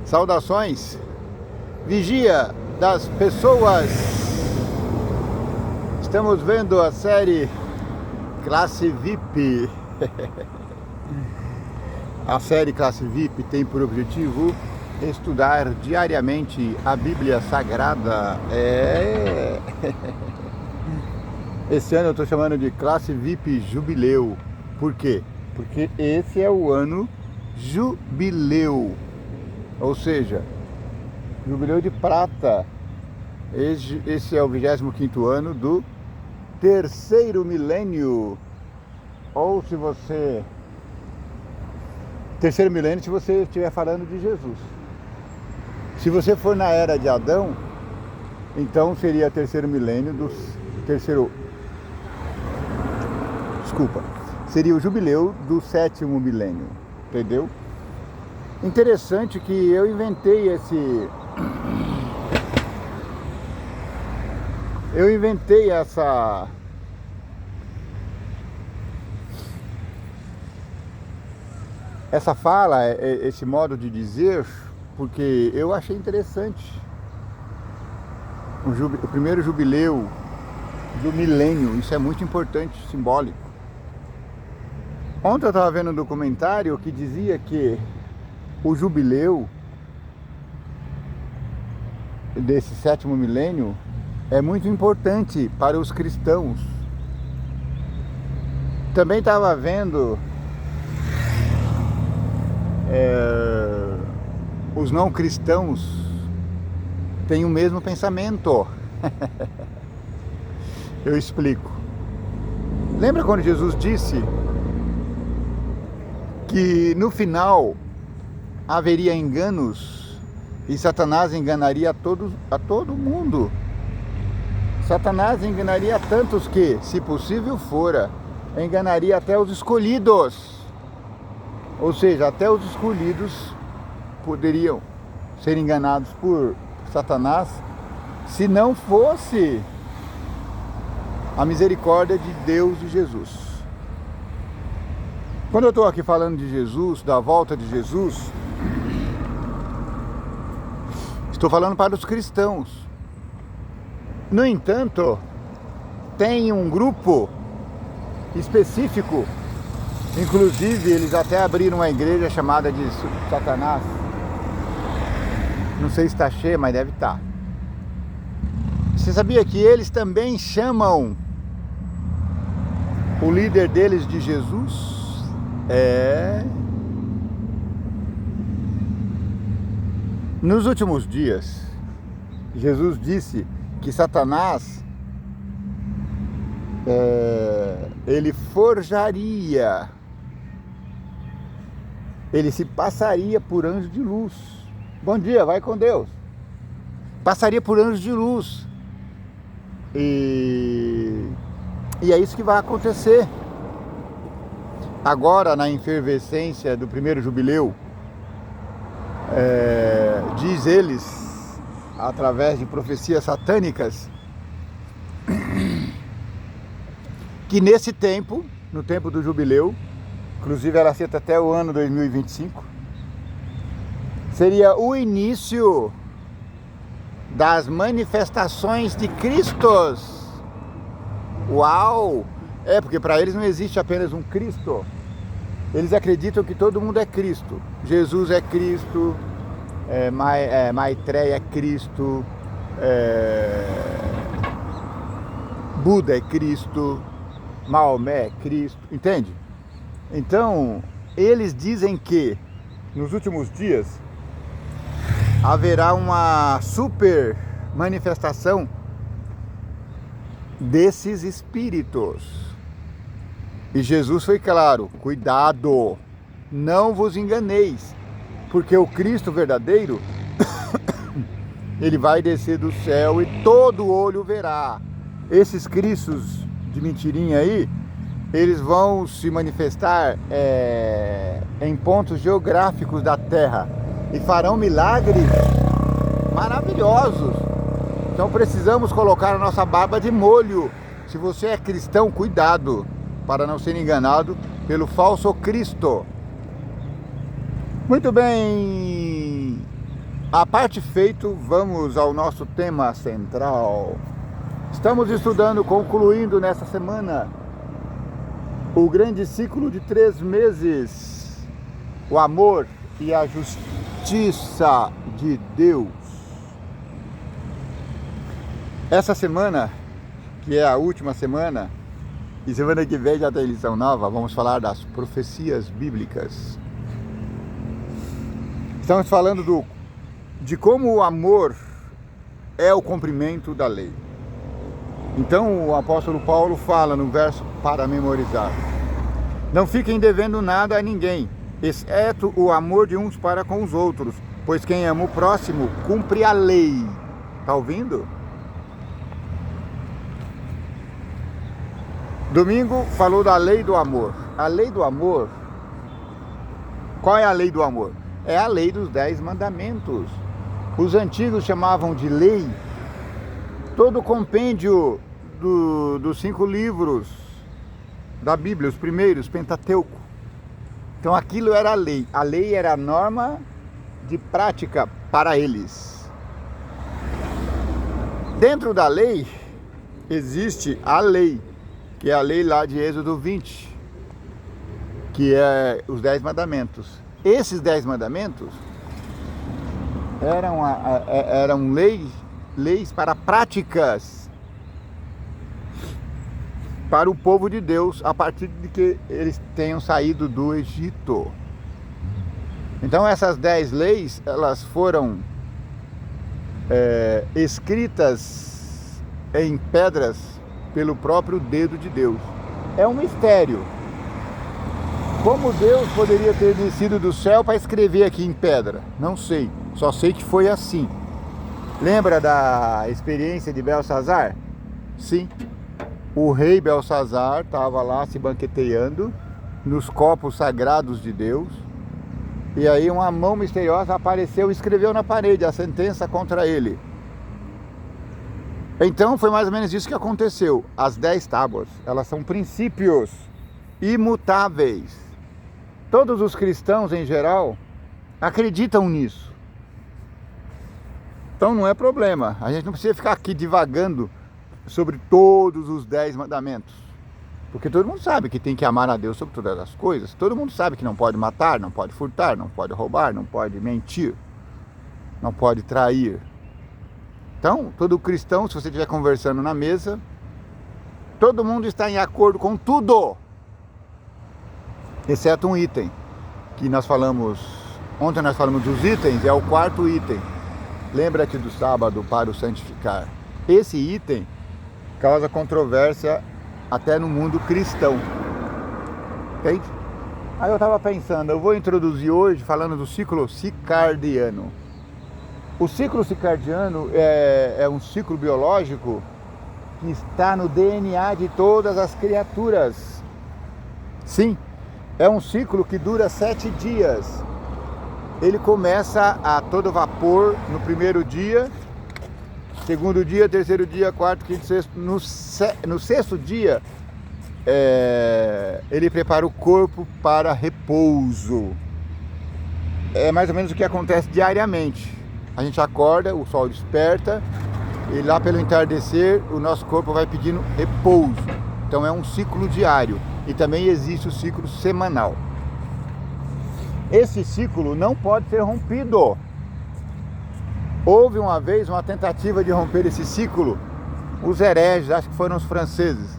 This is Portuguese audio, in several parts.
Saudações, vigia das pessoas. Estamos vendo a série Classe VIP. A série Classe VIP tem por objetivo estudar diariamente a Bíblia Sagrada. Esse ano eu estou chamando de Classe VIP Jubileu. Por quê? Porque esse é o ano jubileu. Ou seja, jubileu de prata. Esse é o 25º ano do terceiro milênio. Ou se você... Terceiro milênio se você estiver falando de Jesus. Se você for na era de Adão, então seria terceiro milênio do terceiro... Seria o jubileu do sétimo milênio. Entendeu? Interessante que eu inventei essa fala, esse modo de dizer, porque eu achei interessante. O primeiro jubileu do milênio, isso é muito importante, simbólico. Ontem eu estava vendo um documentário que dizia que o jubileu desse sétimo milênio é muito importante para os cristãos. Também estava vendo os não cristãos têm o mesmo pensamento. Eu explico. Lembra quando Jesus disse que no final haveria enganos e Satanás enganaria a todo mundo? Satanás enganaria tantos que, se possível fora, enganaria até os escolhidos. Ou seja, até os escolhidos poderiam ser enganados por Satanás se não fosse a misericórdia de Deus e Jesus. Quando eu estou aqui falando de Jesus, da volta de Jesus, estou falando para os cristãos. No entanto, tem um grupo específico, inclusive eles até abriram uma igreja chamada de Satanás. Não sei se está cheia, mas deve estar. Você sabia que eles também chamam o líder deles de Jesus? Nos últimos dias, Jesus disse que Satanás ele forjaria, ele se passaria por anjo de luz. Bom dia, vai com Deus. Passaria por anjo de luz. E é isso que vai acontecer. Agora, na efervescência do primeiro jubileu, diz eles, através de profecias satânicas, que nesse tempo, no tempo do jubileu, inclusive ela cita até o ano 2025, seria o início das manifestações de Cristo. Uau! Porque para eles não existe apenas um Cristo. Eles acreditam que todo mundo é Cristo. Jesus é Cristo, Maitreya é Cristo, Buda é Cristo, Maomé é Cristo, entende? Então, eles dizem que nos últimos dias haverá uma super manifestação desses espíritos. E Jesus foi claro: cuidado, não vos enganeis, porque o Cristo verdadeiro, ele vai descer do céu e todo olho verá. Esses cristos de mentirinha aí, eles vão se manifestar em pontos geográficos da terra e farão milagres maravilhosos. Então precisamos colocar a nossa barba de molho. Se você é cristão, cuidado para não ser enganado pelo falso Cristo. Muito bem, A parte feito, vamos ao nosso tema central. Estamos estudando, concluindo nessa semana, o grande ciclo de 3 meses, o amor e a justiça de Deus. Essa semana, que é a última semana, e semana que vem já tem lição nova, vamos falar das profecias bíblicas. Estamos falando de como o amor é o cumprimento da lei. Então o apóstolo Paulo fala no verso para memorizar: não fiquem devendo nada a ninguém, exceto o amor de uns para com os outros, pois quem ama o próximo cumpre a lei. Está ouvindo? Domingo falou da lei do amor. A lei do amor, qual é a lei do amor? É a lei dos 10 mandamentos. Os antigos chamavam de lei todo o compêndio dos 5 livros da Bíblia, os primeiros, Pentateuco. Então aquilo era a lei. A lei era a norma de prática para eles. Dentro da lei existe a lei, que é a lei lá de Êxodo 20, que é os 10 mandamentos. Esses 10 mandamentos eram leis para práticas para o povo de Deus a partir de que eles tenham saído do Egito. Então essas 10 leis, elas foram escritas em pedras pelo próprio dedo de Deus. É um mistério. Como Deus poderia ter descido do céu para escrever aqui em pedra? Não sei, só sei que foi assim. Lembra da experiência de Belsazar? Sim, o rei Belsazar estava lá se banqueteando nos copos sagrados de Deus, e aí uma mão misteriosa apareceu e escreveu na parede a sentença contra ele. Então foi mais ou menos isso que aconteceu. As 10 tábuas, elas são princípios imutáveis. Todos os cristãos em geral acreditam nisso. Então não é problema. A gente não precisa ficar aqui divagando sobre todos os 10 mandamentos. Porque todo mundo sabe que tem que amar a Deus sobre todas as coisas. Todo mundo sabe que não pode matar, não pode furtar, não pode roubar, não pode mentir, não pode trair. Então, todo cristão, se você estiver conversando na mesa, todo mundo está em acordo com tudo, exceto um item, que nós falamos, ontem nós falamos dos itens, é o 4º item. Lembra-te do sábado para o santificar. Esse item causa controvérsia até no mundo cristão. Entende? Aí eu estava pensando, eu vou introduzir hoje falando do ciclo circadiano. O ciclo circadiano é um ciclo biológico que está no DNA de todas as criaturas. Sim, é um ciclo que dura 7 dias. Ele começa a todo vapor no primeiro dia, segundo dia, terceiro dia, quarto, quinto, sexto. No 6º dia, ele prepara o corpo para repouso. É mais ou menos o que acontece diariamente. A gente acorda, o sol desperta, e lá pelo entardecer o nosso corpo vai pedindo repouso. Então é um ciclo diário. E também existe o ciclo semanal. Esse ciclo não pode ser rompido. Houve uma vez uma tentativa de romper esse ciclo. Os hereges, acho que foram os franceses,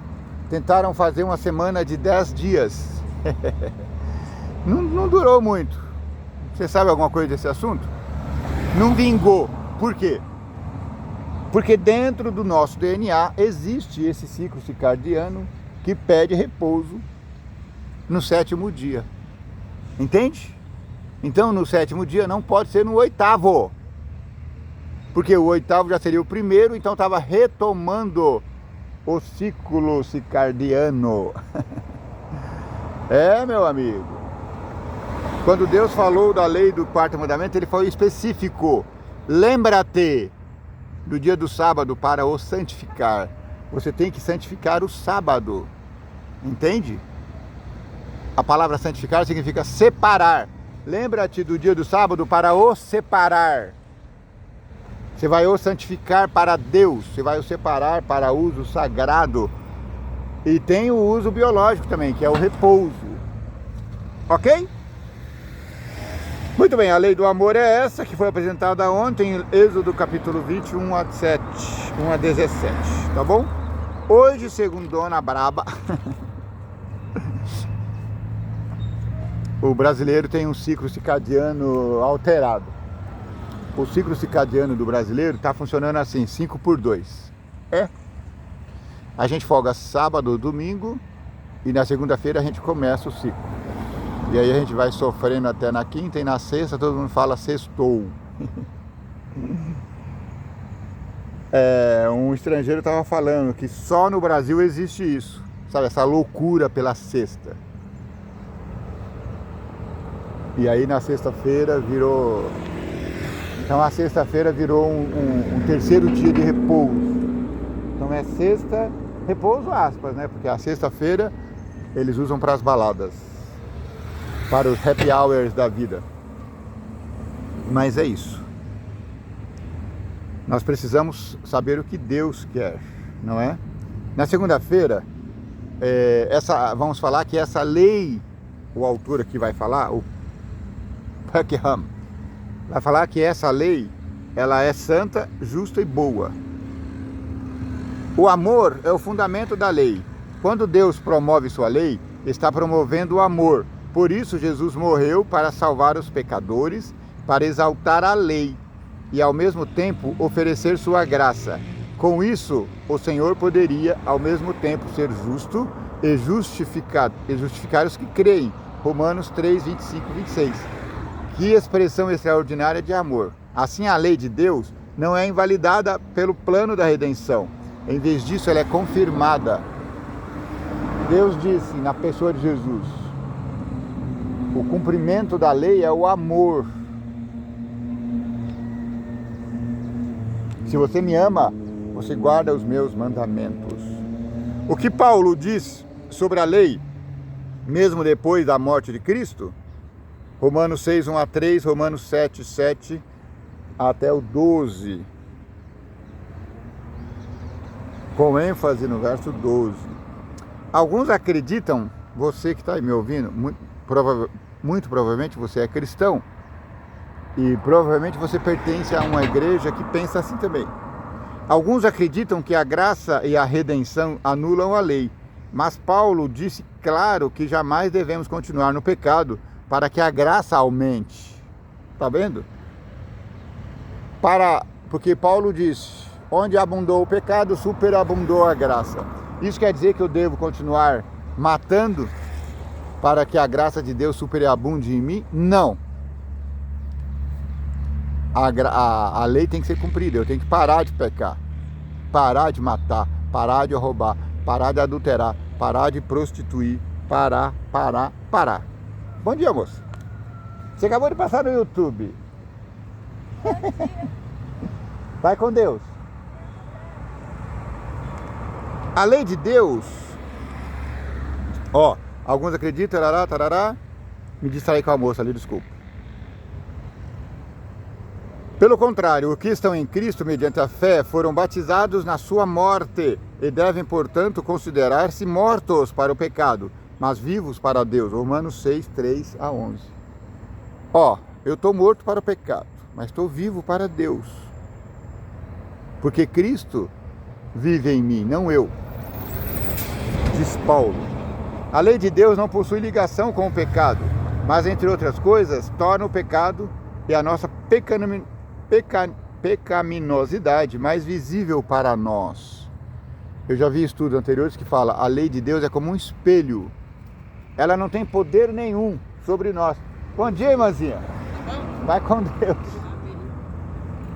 tentaram fazer uma semana de 10 dias. Não durou muito. Você sabe alguma coisa desse assunto? Não vingou. Por quê? Porque dentro do nosso DNA existe esse ciclo circadiano que pede repouso no 7º dia. Entende? Então no 7º dia não pode ser no 8º. Porque o 8º já seria o primeiro, então estava retomando o ciclo circadiano. Meu amigo. Quando Deus falou da lei do 4º mandamento, ele foi específico. Lembra-te do dia do sábado para o santificar. Você tem que santificar o sábado. Entende? A palavra santificar significa separar. Lembra-te do dia do sábado para o separar. Você vai o santificar para Deus, você vai o separar para uso sagrado. E tem o uso biológico também, que é o repouso. Ok? Muito bem, a lei do amor é essa, que foi apresentada ontem em Êxodo capítulo 20, 1 a 7, 1 a 17, tá bom? Hoje, segundo Dona Braba, o brasileiro tem um ciclo circadiano alterado. O ciclo circadiano do brasileiro está funcionando assim, 5x2. A gente folga sábado, domingo, e na segunda-feira a gente começa o ciclo. E aí a gente vai sofrendo até na quinta, e na sexta todo mundo fala sextou. Um estrangeiro estava falando que só no Brasil existe isso, sabe, essa loucura pela sexta. E aí na sexta-feira virou... Então a sexta-feira virou um terceiro dia de repouso. Então é sexta, repouso aspas, né? Porque a sexta-feira eles usam para as baladas, para os happy hours da vida. Mas é isso. Nós precisamos saber o que Deus quer, não é? Na segunda-feira, vamos falar que essa lei, o autor aqui vai falar, o Peckham, vai falar que essa lei, ela é santa, justa e boa. O amor é o fundamento da lei. Quando Deus promove sua lei, está promovendo o amor. Por isso Jesus morreu para salvar os pecadores, para exaltar a lei e ao mesmo tempo oferecer sua graça. Com isso, o Senhor poderia ao mesmo tempo ser justo e justificar os que creem. Romanos 3, 25 e 26. Que expressão extraordinária de amor. Assim, a lei de Deus não é invalidada pelo plano da redenção. Em vez disso, ela é confirmada. Deus disse na pessoa de Jesus: o cumprimento da lei é o amor. Se você me ama, você guarda os meus mandamentos. O que Paulo diz sobre a lei, mesmo depois da morte de Cristo? Romanos 6, 1 a 3, Romanos 7, 7 até o 12. Com ênfase no verso 12. Alguns acreditam, você que está aí me ouvindo, muito provavelmente você é cristão. E provavelmente você pertence a uma igreja que pensa assim também. Alguns acreditam que a graça e a redenção anulam a lei. Mas Paulo disse claro que jamais devemos continuar no pecado para que a graça aumente. Está vendo? Porque Paulo disse, onde abundou o pecado, superabundou a graça. Isso quer dizer que eu devo continuar matando para que a graça de Deus superabunde em mim? Não. A lei tem que ser cumprida, eu tenho que parar de pecar, parar de matar, parar de roubar, parar de adulterar, parar de prostituir, parar. Bom dia, moço. Você acabou de passar no YouTube. Vai com Deus. A lei de Deus, alguns acreditam, tarará, me distraí com a moça ali, desculpa. Pelo contrário, os que estão em Cristo mediante a fé foram batizados na sua morte e devem, portanto, considerar-se mortos para o pecado, mas vivos para Deus. Romanos 6, 3 a 11. Eu estou morto para o pecado, mas estou vivo para Deus. Porque Cristo vive em mim, não eu. Diz Paulo. A lei de Deus não possui ligação com o pecado, mas, entre outras coisas, torna o pecado e a nossa pecaminosidade mais visível para nós. Eu já vi estudos anteriores que falam a lei de Deus é como um espelho. Ela não tem poder nenhum sobre nós. Bom dia, irmãzinha. Vai com Deus.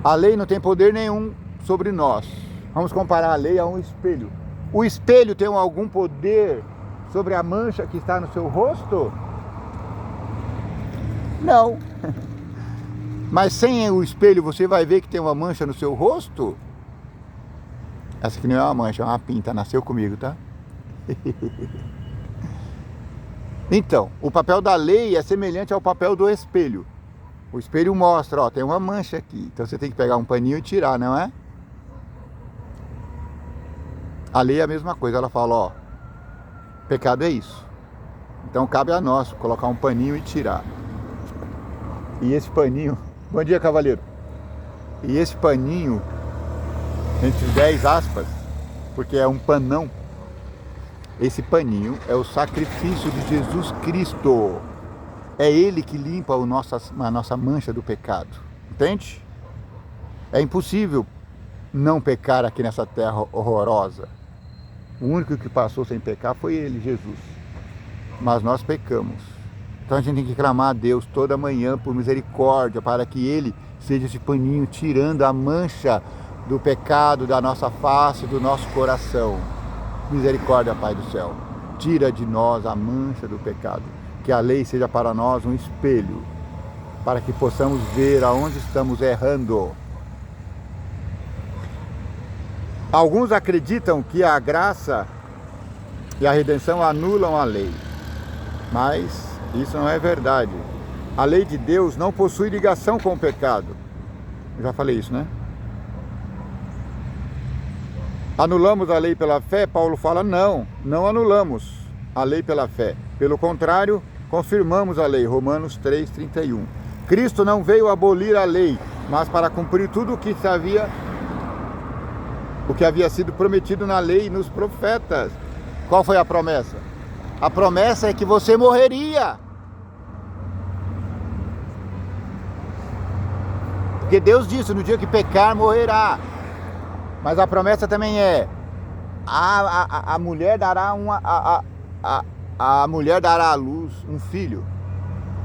A lei não tem poder nenhum sobre nós. Vamos comparar a lei a um espelho. O espelho tem algum poder sobre a mancha que está no seu rosto? Não. Mas sem o espelho você vai ver que tem uma mancha no seu rosto? Essa aqui não é uma mancha, é uma pinta, nasceu comigo, tá? Então, o papel da lei é semelhante ao papel do espelho. O espelho mostra, ó, tem uma mancha aqui. Então você tem que pegar um paninho e tirar, não é? A lei é a mesma coisa, ela fala, ó, pecado é isso. Então cabe a nós colocar um paninho e tirar. E esse paninho, bom dia, cavaleiro. E esse paninho, entre 10 aspas, porque é um panão, esse paninho é o sacrifício de Jesus Cristo. É Ele que limpa a nossa mancha do pecado. Entende? É impossível não pecar aqui nessa terra horrorosa. O único que passou sem pecar foi Ele, Jesus. Mas nós pecamos. Então a gente tem que clamar a Deus toda manhã por misericórdia, para que Ele seja esse paninho tirando a mancha do pecado da nossa face, do nosso coração. Misericórdia, Pai do céu. Tira de nós a mancha do pecado. Que a lei seja para nós um espelho, para que possamos ver aonde estamos errando. Alguns acreditam que a graça e a redenção anulam a lei, mas isso não é verdade. A lei de Deus não possui ligação com o pecado. Eu já falei isso, né? Anulamos a lei pela fé? Paulo fala, não anulamos a lei pela fé. Pelo contrário, confirmamos a lei. Romanos 3:31. Cristo não veio abolir a lei, mas para cumprir tudo o que havia sido prometido na lei e nos profetas. Qual foi a promessa? A promessa é que você morreria. Porque Deus disse, no dia que pecar, morrerá. Mas a promessa também é, a mulher dará a mulher dará à luz um filho.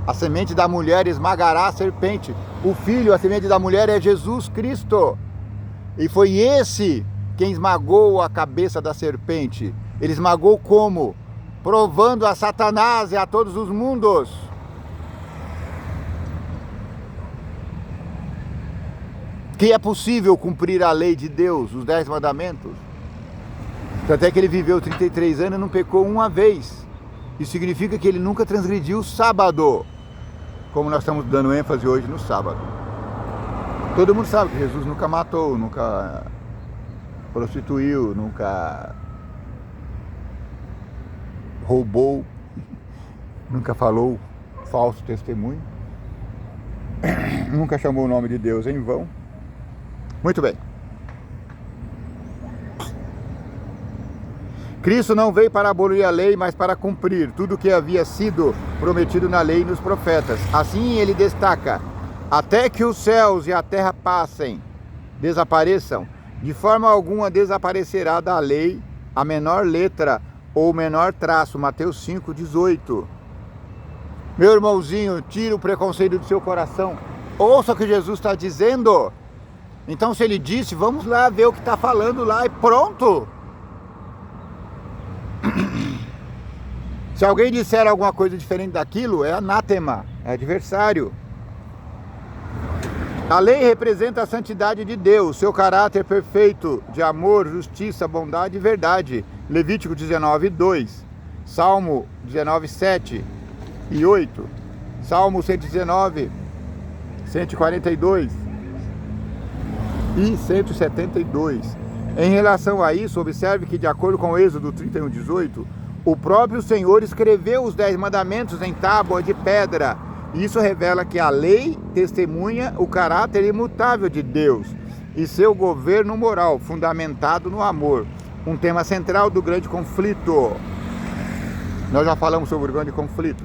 A semente da mulher esmagará a serpente. O filho, a semente da mulher é Jesus Cristo. E foi esse quem esmagou a cabeça da serpente. Ele esmagou como? Provando a Satanás e a todos os mundos que é possível cumprir a lei de Deus, os 10 mandamentos. Tanto é que ele viveu 33 anos e não pecou uma vez. Isso significa que ele nunca transgrediu o sábado, como nós estamos dando ênfase hoje no sábado. Todo mundo sabe que Jesus nunca matou, nunca prostituiu, nunca roubou, nunca falou falso testemunho, nunca chamou o nome de Deus em vão. Muito bem. Cristo não veio para abolir a lei, mas para cumprir tudo o que havia sido prometido na lei e nos profetas. Assim ele destaca, até que os céus e a terra passem, desapareçam, de forma alguma desaparecerá da lei a menor letra ou menor traço. Mateus 5:18. Meu irmãozinho, tira o preconceito do seu coração. Ouça o que Jesus está dizendo. Então, se ele disse, vamos lá ver o que está falando lá e pronto. Se alguém disser alguma coisa diferente daquilo, é anátema, é adversário. A lei representa a santidade de Deus, seu caráter perfeito de amor, justiça, bondade e verdade. Levítico 19:2, Salmo 19:7 e 8, Salmo 119, 142 e 172. Em relação a isso, observe que, de acordo com Êxodo 31:18, o próprio Senhor escreveu os 10 mandamentos em tábua de pedra. Isso revela que a lei testemunha o caráter imutável de Deus e seu governo moral, fundamentado no amor, um tema central do grande conflito. Nós já falamos sobre o grande conflito.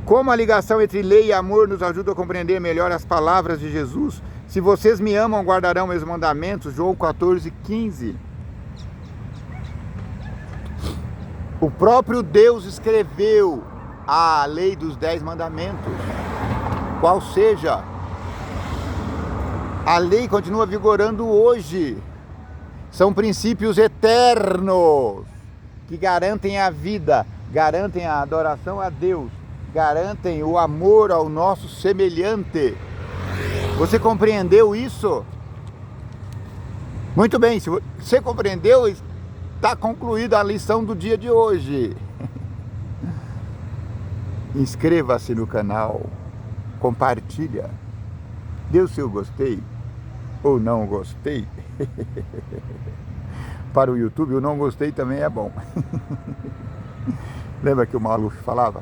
Como a ligação entre lei e amor nos ajuda a compreender melhor as palavras de Jesus? Se vocês me amam, guardarão meus mandamentos. João 14:15. O próprio Deus escreveu a lei dos 10 mandamentos. Qual seja, a lei continua vigorando hoje. São princípios eternos que garantem a vida, garantem a adoração a Deus, garantem o amor ao nosso semelhante. Você compreendeu isso? Muito bem, se você compreendeu, está concluída a lição do dia de hoje. Inscreva-se no canal, compartilha. dê o seu gostei ou não gostei. Para o YouTube, o não gostei também é bom. Lembra que o Maluf falava?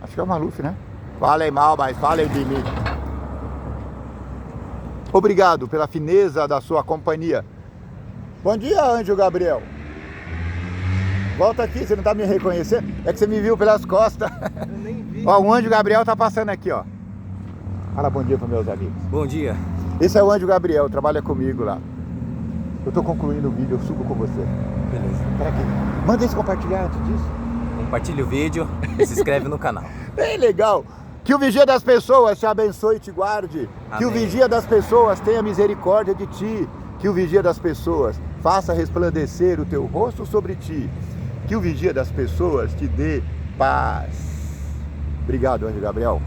Acho que é o Maluf, né? Falem mal, mas falem de mim. Obrigado pela fineza da sua companhia. Bom dia, Anjo Gabriel. Volta aqui, você não tá me reconhecendo? É que você me viu pelas costas. Eu nem vi. Ó, o Anjo Gabriel tá passando aqui, ó. Fala bom dia para meus amigos. Bom dia. Esse é o Anjo Gabriel, trabalha comigo lá. Eu tô concluindo o vídeo, eu subo com você. Beleza. Pera aqui. Manda esse compartilhar antes disso. Compartilhe o vídeo e se inscreve no canal. Bem legal. Que o vigia das pessoas te abençoe e te guarde. Amém. Que o vigia das pessoas tenha misericórdia de ti. Que o vigia das pessoas faça resplandecer o teu rosto sobre ti. Que o vigia das pessoas te dê paz. Obrigado, Anjo Gabriel.